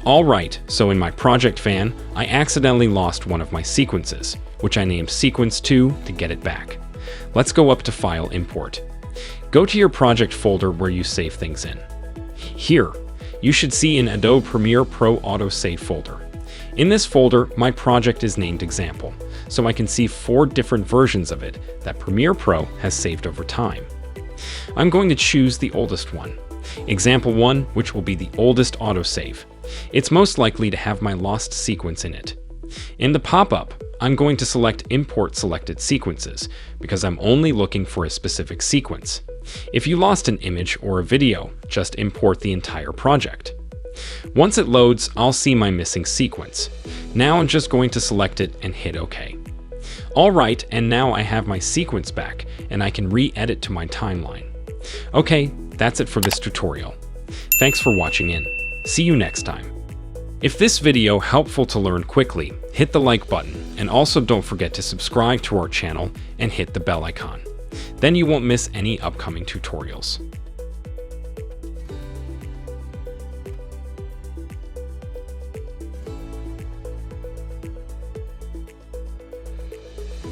Alright, so in my project fan, I accidentally lost one of my sequences, which I named Sequence 2 to get it back. Let's go up to File, Import. Go to your project folder where you save things in. Here, you should see an Adobe Premiere Pro Autosave folder. In this folder, my project is named Example, so I can see 4 different versions of it that Premiere Pro has saved over time. I'm going to choose the oldest one, Example 1, which will be the oldest autosave. It's most likely to have my lost sequence in it. In the pop-up, I'm going to select Import Selected Sequences because I'm only looking for a specific sequence. If you lost an image or a video, just import the entire project. Once it loads, I'll see my missing sequence. Now I'm just going to select it and hit OK. Alright, and now I have my sequence back, and I can re-edit to my timeline. Okay, that's it for this tutorial. Thanks for watching in. See you next time. If this video helpful to learn quickly, hit the like button, and also don't forget to subscribe to our channel and hit the bell icon. Then you won't miss any upcoming tutorials.